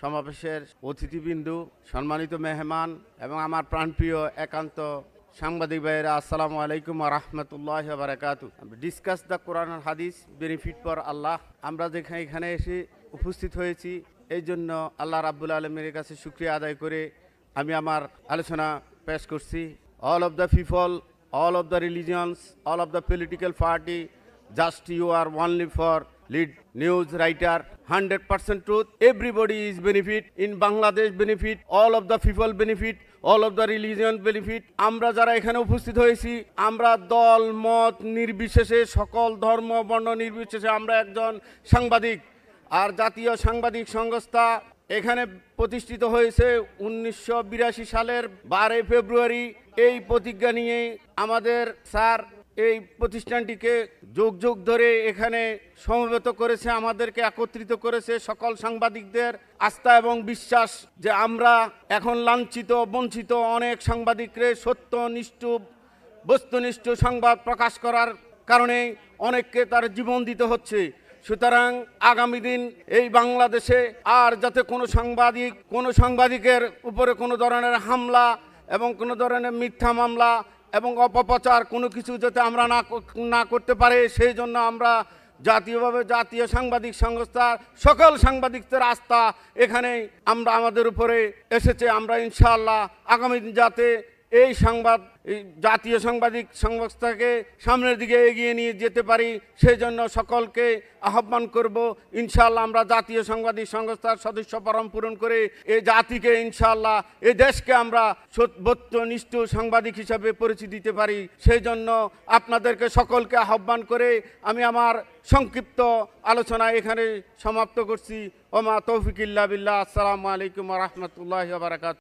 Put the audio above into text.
সমাবেশের অতিথিবৃন্দু, সম্মানিত মেহমান এবং আমার প্রাণপ্রিয় একান্ত সাংবাদিক ভাইয়েরা, আসসালামু আলাইকুম ওয়া রাহমাতুল্লাহি ওয়া বারাকাতুহু। ডিসকাস দ্য কোরআন আর হাদিস, বেনিফিট ফর আল্লাহ। আমরা যেখানে এখানে এসে উপস্থিত হয়েছি, এই জন্য আল্লাহ রাব্বুল আলামিনের কাছে শুকরিয়া আদায় করে আমি আমার আলোচনা পেশ করছি। All of the people, all of the religions, all of the political party, just you are only for lead news writer, 100% truth. Everybody is benefit in Bangladesh, benefit all of the people benefit, all of the religion benefit. আমরা যারা এখানে উপস্থিত হয়েছি, আমরা দল মত নির্বিশেষে, সকল ধর্ম বর্ণ নির্বিশেষে আমরা একজন সাংবাদিক। আর জাতীয় সাংবাদিক সংস্থা এখানে প্রতিষ্ঠিত হয়েছে 1982 সালের 12 ফেব্রুয়ারি। এই প্রতিজ্ঞা নিয়ে আমাদের স্যার এই প্রতিষ্ঠানটিকে যুগ যুগ ধরে এখানে সমবেত করেছে, আমাদেরকে একত্রিত করেছে, সকল সাংবাদিকদের আস্থা এবং বিশ্বাস যে আমরা এখন লাঞ্ছিত বঞ্চিত অনেক সাংবাদিকরে সত্যনিষ্ঠ বস্তুনিষ্ঠ সংবাদ প্রকাশ করার কারণে অনেককে তার জীবন দিতে হচ্ছে। সুতরাং আগামী দিন এই বাংলাদেশে আর যাতে কোনো সাংবাদিকের উপরে কোনো ধরনের হামলা এবং কোনো ধরনের মিথ্যা মামলা এবং অপপ্রচার কোনো কিছু যাতে আমরা না করতে পারে, সেই জন্য আমরা জাতীয়ভাবে জাতীয় সাংবাদিক সংস্থার সকল সাংবাদিকদের আস্থা এখানে আমাদের উপরে এসেছে। আমরা ইনশাআল্লাহ আগামী দিন যাতে এই জাতীয় সাংবাদিক সংস্থাকে সামনের দিকে এগিয়ে নিয়ে যেতে পারি, সেই জন্য সকলকে আহ্বান করব। ইনশাআল্লাহ আমরা জাতীয় সাংবাদিক সংস্থার সদস্য ফরম পূরণ করে এই জাতিকে ইনশাআল্লাহ এই দেশকে আমরা সত্যনিষ্ঠ সাংবাদিক হিসাবে পরিচয় দিতে পারি, সেই জন্য আপনাদেরকে সকলকে আহ্বান করে আমি আমার সংক্ষিপ্ত আলোচনা এখানে সমাপ্ত করছি। ওমা তৌফিক ইল্লা বিল্লাহ। আসসালামু আলাইকুম ওয়া রাহমাতুল্লাহি ওয়া বারাকাতুহু।